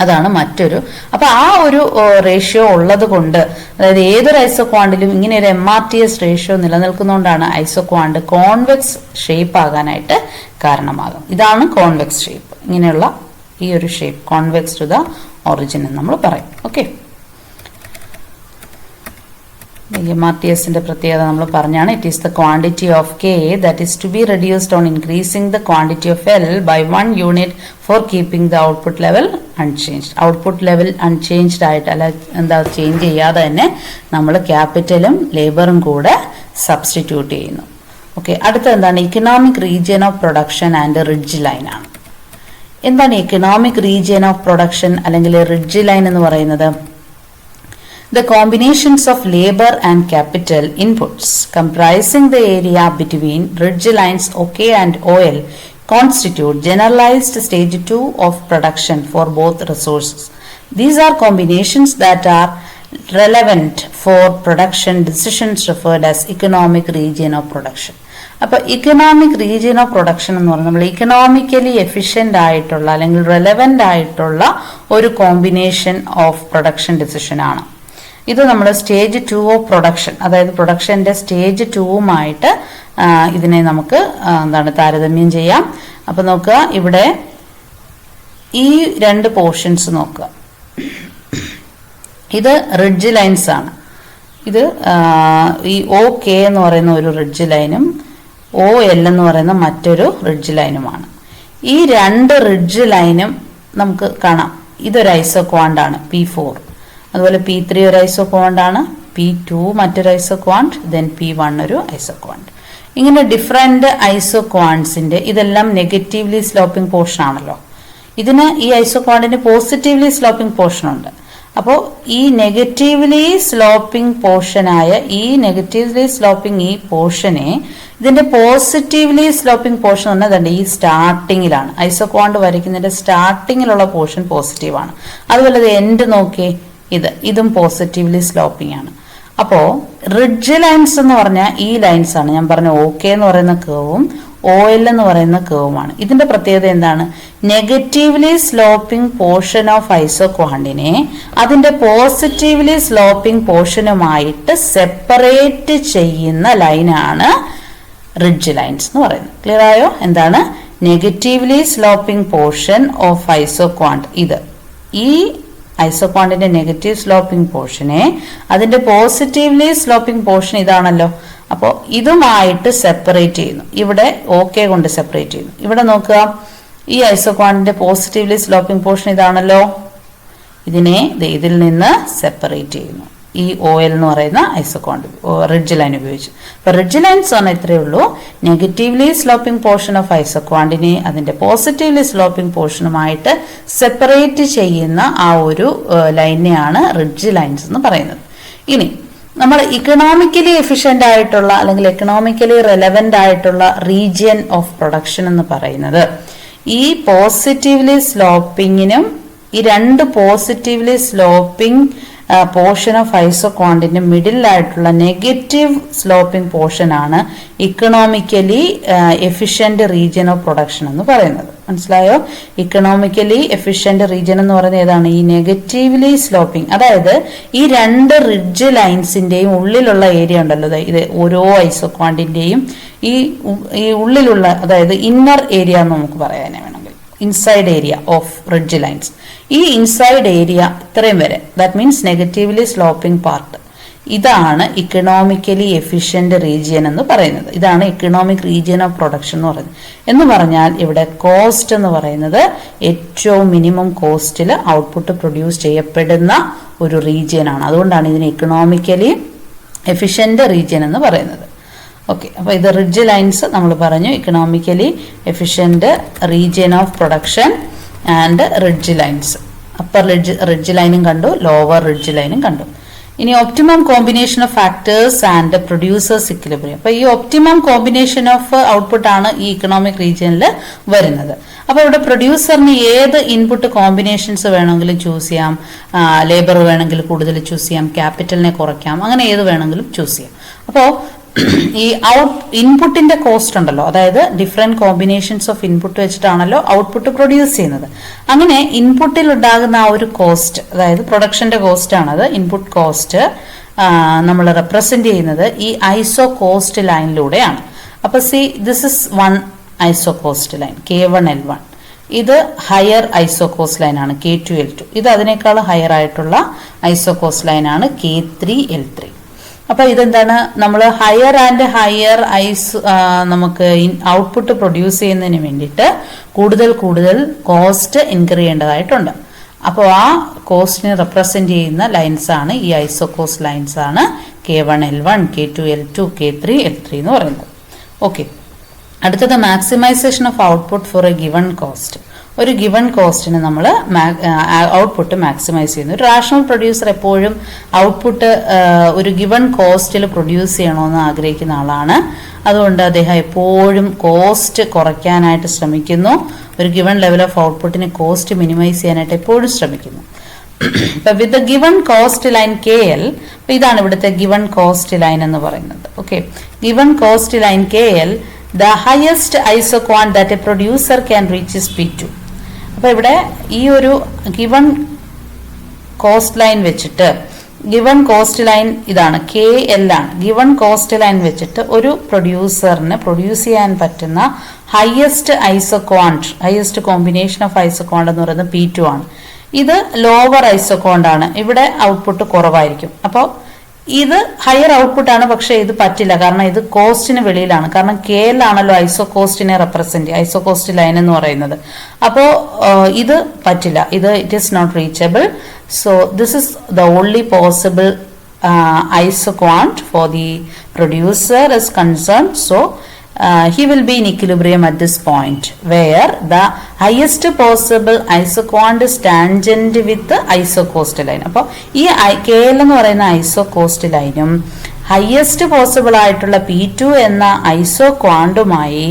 അതാണ് മറ്റൊരു. അപ്പൊ ആ ഒരു റേഷ്യോ ഉള്ളത് കൊണ്ട്, അതായത് ഏതൊരു ഐസോക്വാണ്ടിലും ഇങ്ങനെ ഒരു MRTS റേഷ്യോ നിലനിൽക്കുന്നതുകൊണ്ടാണ് ഐസോക്വാണ്ട് കോൺവെക്സ് ഷേപ്പ് ആകാനായിട്ട് കാരണമാകും. ഇതാണ് കോൺവെക്സ് ഷേപ്പ്. ഇങ്ങനെയുള്ള ഈ ഒരു shape convex to the origin എന്ന് നമ്മൾ പറയും. ഓക്കെ, MRTSന്റെ പ്രത്യേകത നമ്മൾ പറഞ്ഞാണ്. It is the quantity of K that is to be reduced on increasing the quantity of L by 1 unit for keeping the output level unchanged. Output level unchanged ആയിട്ട് അല്ല change ചെയ്യാതെ തന്നെ നമ്മൾ ക്യാപിറ്റലും ലേബറും കൂടെ സബ്സ്റ്റിറ്റ്യൂട്ട് ചെയ്യുന്നു. ഓക്കെ, അടുത്ത എന്താണ്? Economic region of production and ridge line ആണ്. എന്താണ് ഇക്കണോമിക് റീജിയൻ ഓഫ് പ്രൊഡക്ഷൻ അല്ലെങ്കിൽ റിഡ്ജ് ലൈൻ എന്ന് പറയുന്നത്? The combinations of labor and capital inputs comprising the area between ridge lines OK and OL constitute generalized stage 2 of production for both resources. These are combinations that are relevant for production decisions referred as economic region of production. അപ്പോൾ economic region of production എന്ന് പറഞ്ഞാൽ നമ്മൾ economically efficient ആയിട്ടുള്ള അല്ലെങ്കിൽ relevant ആയിട്ടുള്ള ഒരു combination of production decision ആണ്. ഇത് നമ്മൾ സ്റ്റേജ് 2 ഓഫ് പ്രൊഡക്ഷൻ, അതായത് പ്രൊഡക്ഷൻ്റെ സ്റ്റേജ് 2വുമായിട്ട് ഇതിനെ നമുക്ക് താരതമ്യം ചെയ്യാം. അപ്പോൾ നോക്കുക, ഇവിടെ ഈ രണ്ട് പോർഷൻസ് നോക്കുക. ഇത് റിഡ്ജ് ലൈൻസ് ആണ്. ഇത് ഈ OK എന്ന് പറയുന്ന ഒരു റിഡ്ജ് ലൈനും OL എന്ന് പറയുന്ന മറ്റൊരു റിഡ്ജ് ലൈനുമാണ്. ഈ രണ്ട് റിഡ്ജ് ലൈനും നമുക്ക് കാണാം. ഇതൊരു ഐസോക്വാണ്ടാണ് P4. അതുപോലെ P3 ഒരു ഐസോക്വാണ്ടാണ്, P2 മറ്റൊരു ഐസോക്വാണ്ട്, ദെൻ P1 ഒരു ഐസോക്വാണ്ട്. ഇങ്ങനെ ഡിഫറെൻ്റ് ഐസോക്വാണ്ട്സിൻ്റെ ഇതെല്ലാം നെഗറ്റീവ്ലി സ്ലോപ്പിംഗ് പോർഷൻ ആണല്ലോ. ഇതിന് ഈ ഐസോക്വാണ്ടിന് പോസിറ്റീവ്ലി സ്ലോപ്പിംഗ് പോർഷൻ ഉണ്ട്. അപ്പോൾ ഈ നെഗറ്റീവ്ലി സ്ലോപ്പിംഗ് പോർഷനായ ഈ പോർഷനെ ഇതിന്റെ പോസിറ്റീവ്ലി സ്ലോപ്പിംഗ് പോർഷൻ എന്നതുണ്ട് ഈ സ്റ്റാർട്ടിങ്ങിലാണ്. ഐസോക്വാണ്ട് വരയ്ക്കുന്നതിന്റെ സ്റ്റാർട്ടിങ്ങിലുള്ള പോർഷൻ പോസിറ്റീവാണ്. അതുപോലെ ഇത് എൻഡ് നോക്കിയേ, ഇതും പോസിറ്റീവ്ലി സ്ലോപ്പിംഗ് ആണ്. അപ്പോൾ റിഡ്ജ് ലൈൻസ് എന്ന് പറഞ്ഞാൽ ഈ ലൈൻസ് ആണ് ഞാൻ പറഞ്ഞ OK എന്ന് പറയുന്ന കേവും OL എന്ന് പറയുന്ന കേവുമാണ്. ഇതിന്റെ പ്രത്യേകത എന്താണ്? നെഗറ്റീവ്ലി സ്ലോപ്പിംഗ് പോർഷൻ ഓഫ് ഐസോക്വാണ്ടിനെ അതിന്റെ പോസിറ്റീവ്ലി സ്ലോപ്പിംഗ് പോർഷനുമായിട്ട് സെപ്പറേറ്റ് ചെയ്യുന്ന ലൈനാണ് റിഡ്ജ് ലൈൻസ് എന്ന് പറയുന്നത്. ക്ലിയർ ആയോ? എന്താണ് നെഗറ്റീവ്ലി സ്ലോപ്പിംഗ് പോർഷൻ ഓഫ് ഐസോക്വാണ്ട്? ഈ ഐസോക്വാണ്ടിന്റെ നെഗറ്റീവ് സ്ലോപ്പിംഗ് പോർഷനെ അതിന്റെ പോസിറ്റീവ്ലി സ്ലോപ്പിംഗ് പോർഷൻ ഇതാണല്ലോ. അപ്പോൾ ഇതുമായിട്ട് സെപ്പറേറ്റ് ചെയ്യുന്നു. ഇവിടെ OK കൊണ്ട് സെപ്പറേറ്റ് ചെയ്യുന്നു. ഇവിടെ നോക്കുക, ഈ ഐസോക്വാണ്ടിന്റെ പോസിറ്റീവ്ലി സ്ലോപ്പിംഗ് പോർഷൻ ഇതാണല്ലോ. ഇതിനെ ഇതിൽ നിന്ന് സെപ്പറേറ്റ് ചെയ്യുന്നു ഈ OL എന്ന് പറയുന്ന ഐസോക്വാണ്ട് റിഡ്ജ് ലൈൻ ഉപയോഗിച്ച്. അപ്പോൾ റിഡ്ജ് ലൈൻസ് പറഞ്ഞാൽ ഇത്രയേ ഉള്ളൂ. നെഗറ്റീവ്ലി സ്ലോപ്പിംഗ് പോർഷൻ ഓഫ് ഐസോക്വാണ്ടിനെ അതിന്റെ പോസിറ്റീവ്ലി സ്ലോപ്പിംഗ് പോർഷനുമായിട്ട് സെപ്പറേറ്റ് ചെയ്യുന്ന ആ ഒരു ലൈനെയാണ് റിഡ്ജ് ലൈൻസ് എന്ന് പറയുന്നത്. ഇനി നമ്മൾ ഇക്കണോമിക്കലി എഫിഷ്യൻ്റ് ആയിട്ടുള്ള അല്ലെങ്കിൽ എക്കണോമിക്കലി റെലവൻ്റ് ആയിട്ടുള്ള റീജിയൻ ഓഫ് പ്രൊഡക്ഷൻ എന്ന് പറയുന്നത് ഈ പോസിറ്റീവ്ലി സ്ലോപ്പിങ്ങിനും ഈ രണ്ട് പോസിറ്റീവ്ലി സ്ലോപ്പിംഗ് പോർഷൻ ഓഫ് ഐസോക്വാണ്ടിന്റെ മിഡിലായിട്ടുള്ള നെഗറ്റീവ് സ്ലോപ്പിംഗ് പോർഷൻ ആണ് economically efficient region of production എന്ന് പറയുന്നത്. മനസ്സിലായോ? ഇക്കണോമിക്കലി എഫിഷ്യന്റ് റീജിയൻ എന്ന് പറയുന്നത് ഏതാണ്? ഈ നെഗറ്റീവ്ലി സ്ലോപ്പിംഗ്, അതായത് ഈ രണ്ട് റിഡ്ജ് ലൈൻസിന്റെയും ഉള്ളിലുള്ള ഏരിയ ഉണ്ടല്ലോ, ഇത് ഓരോ ഐസോക്വാണ്ടിന്റെയും ഈ ഉള്ളിലുള്ള, അതായത് ഇന്നർ ഏരിയ എന്ന് നമുക്ക് പറയാനേ വേണമെങ്കിൽ, inside area of ridge lines. ഈ ഇൻസൈഡ് ഏരിയ ഇത്രയും വരെ, that means negatively sloping part, ഇതാണ് ഇക്കണോമിക്കലി എഫിഷ്യന്റ് റീജിയൻ എന്ന് പറയുന്നത്. ഇതാണ് ഇക്കണോമിക് റീജിയൻ ഓഫ് പ്രൊഡക്ഷൻ എന്ന് പറയുന്നത്. എന്ന് പറഞ്ഞാൽ ഇവിടെ കോസ്റ്റ് എന്ന് പറയുന്നത് ഏറ്റവും മിനിമം കോസ്റ്റിൽ ഔട്ട്പുട്ട് പ്രൊഡ്യൂസ് ചെയ്യപ്പെടുന്ന ഒരു റീജിയൻ ആണ്. അതുകൊണ്ടാണ് ഇതിന് ഇക്കണോമിക്കലി എഫിഷ്യന്റ് റീജിയൻ എന്ന് പറയുന്നത്. ഓക്കെ, അപ്പോൾ ഇത് റിഡ്ജ് ലൈൻസ് നമ്മൾ പറഞ്ഞു, economically efficient region of production and ridge lines. Upper ridge ലൈനും കണ്ടു, ലോവർ റിഡ്ജ് ലൈനും കണ്ടു. ഇനി optimum combination of factors and producers equilibrium. അപ്പോൾ ഈ ഒപ്റ്റിമം കോമ്പിനേഷൻ ഓഫ് ഔട്ട്പുട്ട് ആണ് ഈ ഇക്കണോമിക് റീജിയനിൽ വരുന്നത്. അപ്പോൾ ഇവിടെ പ്രൊഡ്യൂസറിന് ഏത് ഇൻപുട്ട് കോമ്പിനേഷൻസ് വേണമെങ്കിലും ചൂസ് ചെയ്യാം. ലേബർ വേണമെങ്കിൽ കൂടുതൽ ചൂസ് ചെയ്യാം, ക്യാപിറ്റലിനെ കുറയ്ക്കാം, അങ്ങനെ ഏത് വേണമെങ്കിലും ചൂസ് ചെയ്യാം. അപ്പോൾ ഈ ഇൻപുട്ടിന്റെ കോസ്റ്റ് ഉണ്ടല്ലോ, അതായത് ഡിഫറെന്റ് കോമ്പിനേഷൻസ് ഓഫ് ഇൻപുട്ട് വെച്ചിട്ടാണല്ലോ ഔട്ട്പുട്ട് പ്രൊഡ്യൂസ് ചെയ്യുന്നത്. അങ്ങനെ ഇൻപുട്ടിൽ ഉണ്ടാകുന്ന ആ ഒരു കോസ്റ്റ്, അതായത് പ്രൊഡക്ഷന്റെ കോസ്റ്റ് ആണത്, ഇൻപുട്ട് കോസ്റ്റ് നമ്മൾ റെപ്രസെന്റ് ചെയ്യുന്നത് ഈ ഐസോ കോസ്റ്റ് ലൈനിലൂടെയാണ്. അപ്പൊ this is one iso cost line K1L1. ഇത് ഹയർ ഐസോ കോസ്റ്റ് ലൈൻ ആണ് K2L2. ഇത് അതിനേക്കാൾ ഹയർ ആയിട്ടുള്ള ഐസോ കോസ്റ്റ് ലൈൻ ആണ് K3L3. അപ്പൊ ഇതെന്താണ്, നമ്മൾ ഹയർ ആൻഡ് ഹയർ ഐസ് നമുക്ക് ഔട്ട്പുട്ട് പ്രൊഡ്യൂസ് ചെയ്യുന്നതിന് വേണ്ടിയിട്ട് കൂടുതൽ കൂടുതൽ കോസ്റ്റ് ഇൻകർ ചെയ്യേണ്ടതായിട്ടുണ്ട്. അപ്പോൾ ആ കോസ്റ്റിനെ റെപ്രസെന്റ് ചെയ്യുന്ന ലൈൻസ് ആണ് ഈ ഐസോകോസ്റ്റ് ലൈൻസ് ആണ് K1L1, K2L2, K3L3 എന്ന് പറയുന്നത്. ഓക്കെ, അടുത്തത് maximisation of output for a given cost. ഒരു ഗിവൺ കോസ്റ്റിന് നമ്മൾ ഔട്ട്പുട്ട് മാക്സിമൈസ് ചെയ്യുന്നു. ഒരു റാഷണൽ പ്രൊഡ്യൂസർ എപ്പോഴും ഔട്ട്പുട്ട് ഒരു ഗിവൺ കോസ്റ്റിൽ പ്രൊഡ്യൂസ് ചെയ്യണമെന്ന് ആഗ്രഹിക്കുന്ന ആളാണ്. അതുകൊണ്ട് അദ്ദേഹം എപ്പോഴും കോസ്റ്റ് കുറയ്ക്കാനായിട്ട് ശ്രമിക്കുന്നു. ഒരു ഗിവൺ ലെവൽ ഓഫ് ഔട്ട്പുട്ടിന് കോസ്റ്റ് മിനിമൈസ് ചെയ്യാനായിട്ട് എപ്പോഴും ശ്രമിക്കുന്നു. With given cost line KL, ഇതാണ് ഇവിടുത്തെ ഗിവൺ കോസ്റ്റ് ലൈൻ എന്ന് പറയുന്നത്. Okay, given cost line KL, the highest isoquant that a producer can reach is P2. അപ്പോൾ ഇവിടെ ഈ ഒരു ഗിവൺ കോസ്റ്റ് ലൈൻ വെച്ചിട്ട്, ഗിവൺ കോസ്റ്റ് ലൈൻ ഇതാണ് KL ആണ്. ഗിവൺ കോസ്റ്റ് ലൈൻ വെച്ചിട്ട് ഒരു പ്രൊഡ്യൂസറിന് പ്രൊഡ്യൂസ് ചെയ്യാൻ പറ്റുന്ന ഹയസ്റ്റ് ഐസോക്വാണ്ട്, ഹയസ്റ്റ് കോമ്പിനേഷൻ ഓഫ് ഐസോക്വാണ്ട് എന്ന് പറയുന്നത് P2 ആണ്. ഇത് ലോവർ ഐസോക്വാണ്ട് ആണ്. ഇവിടെ ഔട്ട്പുട്ട് കുറവായിരിക്കും. അപ്പോൾ ഇത് ഹയർ ഔട്ട്പുട്ട് ആണ്, പക്ഷെ ഇത് പറ്റില്ല, കാരണം ഇത് കോസ്റ്റിന് വെളിയിലാണ്. കാരണം KL ആണല്ലോ ഐസോകോസ്റ്റിനെ റെപ്രസെന്റ്, ഐസോകോസ്റ്റ് ലൈൻ എന്ന് പറയുന്നത്. അപ്പോൾ ഇത് പറ്റില്ല, ഇത് it is not reachable. So this is the only possible isoquant for the producer is concerned. So he will be in equilibrium at this point where the highest possible isoquant is tangent with the isocoast line. അപ്പോൾ ഈ KL എന്ന് പറയുന്ന ഐസോകോസ്റ്റ് ലൈനും highest possible ആയിട്ടുള്ള P2 എന്ന ഐസോക്വാണ്ടുമായി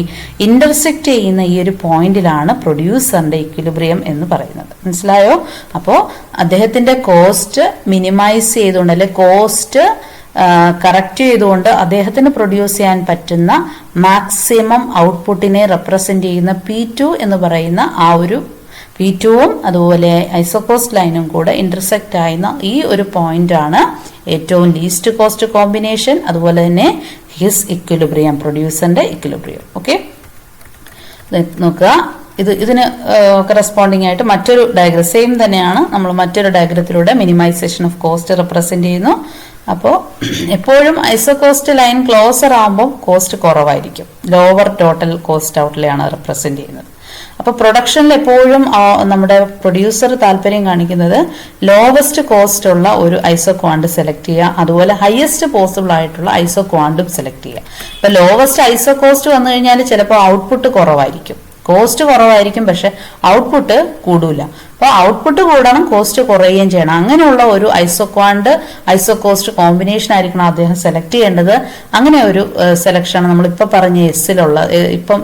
intersect ചെയ്യുന്ന ഈ ഒരു പോയിന്റിലാണ് പ്രൊഡ്യൂസറിന്റെ ഇക്വിലിബ്രിയം എന്ന് പറയുന്നത്. മനസ്സിലായോ? അപ്പോൾ അദ്ദേഹത്തിന്റെ കോസ്റ്റ് മിനിമൈസ് ചെയ്തുകൊണ്ട്, അല്ലെ കോസ്റ്റ് കറക്റ്റ് ചെയ്തുകൊണ്ട് അദ്ദേഹത്തിന് പ്രൊഡ്യൂസ് ചെയ്യാൻ പറ്റുന്ന മാക്സിമം ഔട്ട്പുട്ടിനെ റെപ്രസെന്റ് ചെയ്യുന്ന P2 എന്ന് പറയുന്ന ആ ഒരു P2ഉം അതുപോലെ ഐസോകോസ്റ്റ് ലൈനും കൂടെ ഇന്റർസെക്ട് ആയിരുന്ന ഈ ഒരു പോയിന്റ് ആണ് ഏറ്റവും ലീസ്റ്റ് കോസ്റ്റ് കോമ്പിനേഷൻ. അതുപോലെ തന്നെ ഹിസ് ഇക്വിലിബ്രിയം, പ്രൊഡ്യൂസറിന്റെ ഇക്വിലിബ്രിയം. ഓക്കെ, നോക്കുക, ഇതിന് കറസ്പോണ്ടിങ് ആയിട്ട് മറ്റൊരു ഡയഗ്രം സെയിം തന്നെയാണ്. നമ്മൾ മറ്റൊരു ഡയഗ്രത്തിലൂടെ മിനിമൈസേഷൻ ഓഫ് കോസ്റ്റ് റെപ്രസെന്റ് ചെയ്യുന്നു. അപ്പോൾ എപ്പോഴും ഐസോകോസ്റ്റ് ലൈൻ ക്ലോസർ ആകുമ്പോൾ കോസ്റ്റ് കുറവായിരിക്കും. ലോവർ ടോട്ടൽ കോസ്റ്റ് ഔട്ട്ലെയാണ് റെപ്രസെന്റ് ചെയ്യുന്നത്. അപ്പോൾ പ്രൊഡക്ഷനിൽ എപ്പോഴും നമ്മുടെ പ്രൊഡ്യൂസർ താല്പര്യം കാണിക്കുന്നത് ലോവസ്റ്റ് കോസ്റ്റ് ഉള്ള ഒരു ഐസോക്വാണ്ട് സെലക്ട് ചെയ്യുക, അതുപോലെ ഹയസ്റ്റ് പോസിബിൾ ആയിട്ടുള്ള ഐസോക്വാണ്ടും സെലക്ട് ചെയ്യുക. ഇപ്പൊ ലോവസ്റ്റ് ഐസോ കോസ്റ്റ് വന്നു കഴിഞ്ഞാൽ ചിലപ്പോൾ ഔട്ട്പുട്ട് കുറവായിരിക്കും, കോസ്റ്റ് കുറവായിരിക്കും, പക്ഷെ ഔട്ട്പുട്ട് കൂടൂല. അപ്പോൾ ഔട്ട്പുട്ട് കൂടണം, കോസ്റ്റ് കുറയുകയും ചെയ്യണം. അങ്ങനെയുള്ള ഒരു ഐസോക്വാണ്ട് ഐസോകോസ്റ്റ് കോമ്പിനേഷൻ ആയിരിക്കണം അദ്ദേഹം സെലക്ട് ചെയ്യേണ്ടത്. അങ്ങനെ ഒരു സെലക്ഷനാണ് നമ്മളിപ്പോൾ പറഞ്ഞ എസ്സിലുള്ള. ഇപ്പം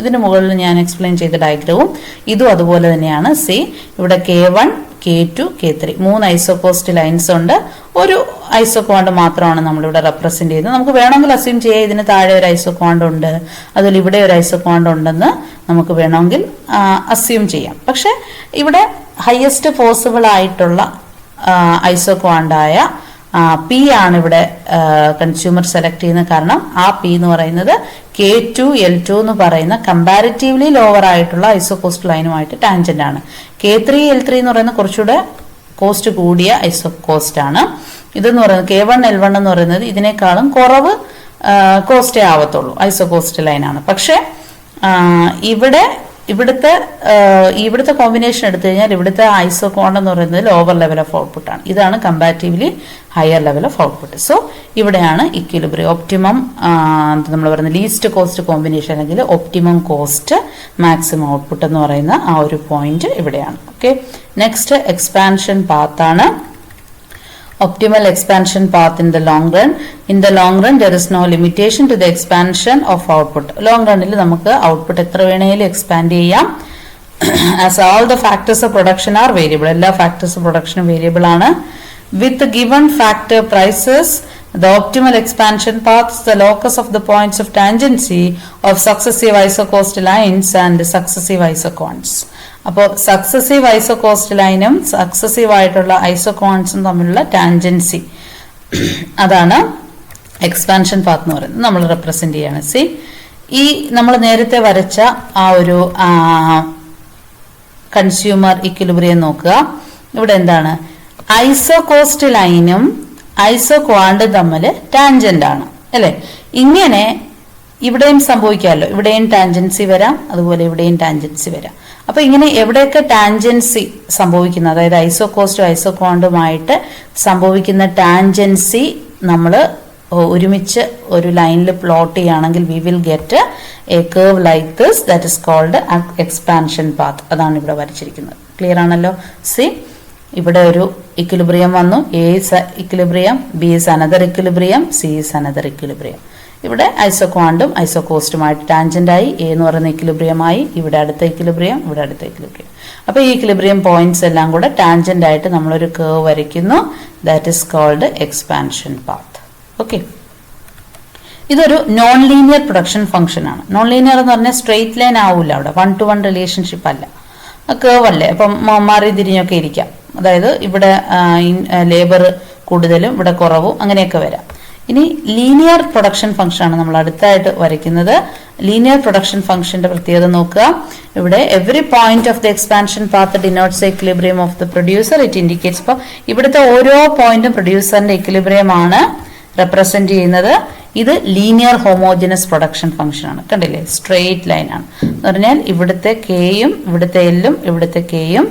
ഇതിന് മുകളിൽ ഞാൻ എക്സ്പ്ലെയിൻ ചെയ്ത ഡയഗ്രവും ഇതും അതുപോലെ തന്നെയാണ്. സി, ഇവിടെ K1, K2, K3 മൂന്ന് ഐസോകോസ്റ്റ് ലൈൻസ് ഉണ്ട്. ഒരു ഐസോക്വാണ്ട് മാത്രമാണ് നമ്മളിവിടെ റെപ്രസെന്റ് ചെയ്യുന്നത്. നമുക്ക് വേണമെങ്കിൽ അസ്യൂം ചെയ്യാം ഇതിന് താഴെ ഒരു ഐസോക്വാണ്ട് ഉണ്ട്, അതുപോലെ ഇവിടെ ഒരു ഐസോക്വാണ്ട് ഉണ്ടെന്ന് നമുക്ക് വേണമെങ്കിൽ അസ്യൂം ചെയ്യാം. പക്ഷെ ഇവിടെ ഹയസ്റ്റ് പോസിബിൾ ആയിട്ടുള്ള ഐസോക്വാണ്ടായ P ആണ് ഇവിടെ കൺസ്യൂമർ സെലക്ട് ചെയ്യുന്നത്. കാരണം ആ P എന്ന് പറയുന്നത് K2L2 എന്ന് പറയുന്ന കമ്പാരിറ്റീവ്ലി ലോവർ ആയിട്ടുള്ള ഐസോകോസ്റ്റ് ലൈനുമായിട്ട് ടാൻജന്റ് ആണ്. K3L3 എന്ന് പറയുന്നത് കുറച്ചുകൂടെ കോസ്റ്റ് കൂടിയ ഐസോകോസ്റ്റ് ആണ്. ഇതെന്ന് പറയുന്നത് K1L1 എന്ന് പറയുന്നത് ഇതിനേക്കാളും കുറവ് കോസ്റ്റേ ആവത്തുള്ളൂ, ഐസോകോസ്റ്റ് ലൈനാണ്. പക്ഷെ ഇവിടുത്തെ കോമ്പിനേഷൻ എടുത്തു കഴിഞ്ഞാൽ ഇവിടുത്തെ ഐസോക്വാണ്ട് എന്ന് പറയുന്നത് ലോവർ ലെവൽ ഓഫ് ഔട്ട്പുട്ട് ആണ്. ഇതാണ് comparatively higher level of output. So ഇവിടെയാണ് ഇക്വിലിബ്രിയം, ഒപ്റ്റിമം നമ്മൾ പറയുന്ന ലീസ്റ്റ് കോസ്റ്റ് കോമ്പിനേഷൻ അല്ലെങ്കിൽ ഒപ്റ്റിമം കോസ്റ്റ് മാക്സിമം ഔട്ട്പുട്ട് എന്ന് പറയുന്ന ആ ഒരു പോയിന്റ് ഇവിടെയാണ്. ഓക്കെ, നെക്സ്റ്റ് എക്സ്പാൻഷൻ പാത്ത് ആണ്. Optimal expansion path in the long run. In the long run, there is no limitation to the expansion of output. Long run il namukku output എത്ര വേണേലും expand ചെയ്യാം. As all the factors of production are variable. എല്ലാ factors of production variable ആണ്. With the given factor prices, the optimal expansion path is the locus of the points of tangency of successive isocost lines and successive isoquants. അപ്പോൾ successive ഐസോകോസ്റ്റ് ലൈനും successive ആയിട്ടുള്ള ഐസോക്വാണ്ട്സും തമ്മിലുള്ള tangency, അതാണ് expansion path എന്ന് പറയുന്നത് നമ്മൾ represent ചെയ്യാണ്. സി, ഈ നമ്മൾ നേരത്തെ വരച്ച ആ ഒരു കൺസ്യൂമർ ഇക്വിലിബ്രിയം നോക്കുക. ഇവിടെ എന്താണ്, ഐസോകോസ്റ്റ് ലൈനും ഐസോക്വാണ്ടും തമ്മിൽ ടാൻജന്റ് ആണ് അല്ലെ. ഇങ്ങനെ ഇവിടെയും സംഭവിക്കാമല്ലോ, ഇവിടെയും ടാൻജൻസി വരാം, അതുപോലെ ഇവിടെയും ടാൻജൻസി വരാം. അപ്പൊ ഇങ്ങനെ എവിടെയൊക്കെ ടാൻജൻസി സംഭവിക്കുന്ന, അതായത് ഐസോകോസ്റ്റും ഐസോക്വാണ്ടുമായിട്ട് സംഭവിക്കുന്ന ടാൻജൻസി നമ്മൾ ഒരുമിച്ച് ഒരു ലൈനിൽ പ്ലോട്ട് ചെയ്യുകയാണെങ്കിൽ we will get a curve like this, that is called expansion path. അതാണ് ഇവിടെ വരച്ചിരിക്കുന്നത്. ക്ലിയർ ആണല്ലോ. സി, ഇവിടെ ഒരു ഇക്വിലിബ്രിയം വന്നു. A is equilibrium, B is another equilibrium, C is another equilibrium. ഇവിടെ ഐസോക്വാണ്ടും ഐസോകോസ്റ്റുമായിട്ട് ടാൻജന്റ് ആയി. എ എന്ന് പറയുന്ന ഇക്വിലിബ്രിയമായി, ഇവിടെ അടുത്ത ഇക്വിലിബ്രിയം, ഇവിടെ അടുത്ത ഇക്വിലിബ്രിയം. അപ്പൊ ഈ ഇക്വിലിബ്രിയം പോയിന്റ്സ് എല്ലാം കൂടെ ടാൻജന്റ് ആയിട്ട് നമ്മളൊരു കർവ് വരയ്ക്കുന്നു. That is called expansion path. Okay, ഇതൊരു നോൺ ലീനിയർ പ്രൊഡക്ഷൻ ഫംഗ്ഷൻ ആണ്. നോൺ ലീനിയർ എന്ന് പറഞ്ഞാൽ സ്ട്രെയിറ്റ് ലൈൻ ആവില്ല, അവിടെ 1-to-1 റിലേഷൻഷിപ്പ് അല്ല, കേർവ് അല്ലേ. അപ്പം മാറി തിരിഞ്ഞൊക്കെ ഇരിക്കാം. അതായത് ഇവിടെ ലേബർ കൂടുതലും ഇവിടെ കുറവും അങ്ങനെയൊക്കെ വരാം. ഇനി ലീനിയർ പ്രൊഡക്ഷൻ ഫംഗ്ഷൻ ആണ് നമ്മൾ അടുത്തായിട്ട് വരയ്ക്കുന്നത്. ലീനിയർ പ്രൊഡക്ഷൻ ഫംഗ്ഷന്റെ പ്രത്യേകത നോക്കുക. ഇവിടെ every point of the expansion path denotes equilibrium of the producer. It indicates. ഇപ്പോൾ ഇവിടുത്തെ ഓരോ പോയിന്റും പ്രൊഡ്യൂസറിന്റെ എക്വിലിബ്രിയം ആണ് റെപ്രസെന്റ് ചെയ്യുന്നത്. ഇത് ലീനിയർ ഹോമോജിനസ് പ്രൊഡക്ഷൻ ഫംഗ്ഷൻ ആണ്. കണ്ടില്ലേ, സ്ട്രെയിറ്റ് ലൈൻ ആണ് എന്ന് പറഞ്ഞാൽ ഇവിടുത്തെ കെയും ഇവിടുത്തെ എല്ലും ഇവിടുത്തെ കെയും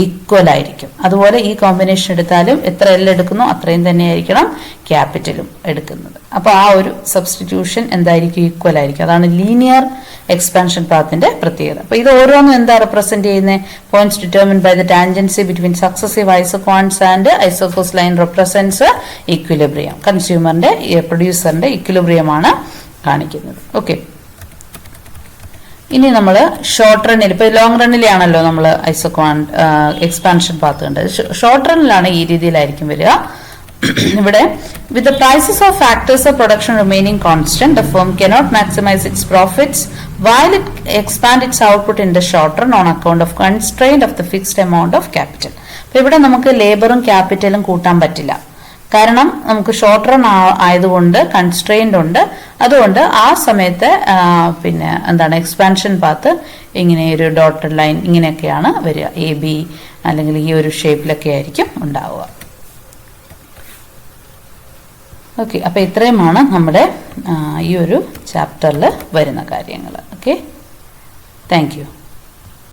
ഈക്വൽ ആയിരിക്കും. അതുപോലെ ഈ കോമ്പിനേഷൻ എടുത്താലും എത്ര എൽ എടുക്കുന്നു അത്രയും തന്നെ ആയിരിക്കണം ക്യാപിറ്റലും എടുക്കുന്നത്. അപ്പൊ ആ ഒരു സബ്സ്റ്റിറ്റ്യൂഷൻ എന്തായിരിക്കും, ഈക്വൽ ആയിരിക്കും. അതാണ് ലീനിയർ എക്സ്പാൻഷൻ പാത്തിന്റെ പ്രത്യേകത. അപ്പൊ ഇത് ഓരോന്നും എന്താ റെപ്രസെന്റ് ചെയ്യുന്നത്? Points determined by the tangency between successive isoquants and isocost line represents equilibrium. കൺസ്യൂമറിന്റെ പ്രൊഡ്യൂസറിന്റെ ഇക്വിലിബ്രിയം ആണ് കാണിക്കുന്നത്. ഓക്കെ, ഇനി നമ്മൾ ഷോർട്ട് റണ്ണിൽ, ഇപ്പൊ ലോങ് റണ്ണിലാണല്ലോ നമ്മൾ ഐസോക്വാണ്ട് എക്സ്പാൻഷൻ പാത്ത് കണ്ടത്. ഷോർട്ട് റണ്ണിലാണ് ഈ രീതിയിലായിരിക്കും വരിക. ഇവിടെ with the prices of factors of production remaining constant, the firm cannot maximize its profits while it expand its output in the short run on account of constraint of the fixed amount of capital. അപ്പൊ ഇവിടെ നമുക്ക് ലേബറും ക്യാപിറ്റലും കൂട്ടാൻ പറ്റില്ല. കാരണം നമുക്ക് short run ആയതുകൊണ്ട് constrained ഉണ്ട്. അതുകൊണ്ട് ആ സമയത്ത് പിന്നെ എന്താണ് എക്സ്പാൻഷൻ പാത്ത് ഇങ്ങനെ ഒരു ഡോട്ടഡ് ലൈൻ ഇങ്ങനെയൊക്കെയാണ് വരിക. എ ബി അല്ലെങ്കിൽ ഈ ഒരു ഷേപ്പിലൊക്കെ ആയിരിക്കും ഉണ്ടാവുക. ഓക്കെ, അപ്പൊ ഇത്രയുമാണ് നമ്മുടെ ഈ ഒരു ചാപ്റ്ററിൽ വരുന്ന കാര്യങ്ങൾ. Okay, thank you.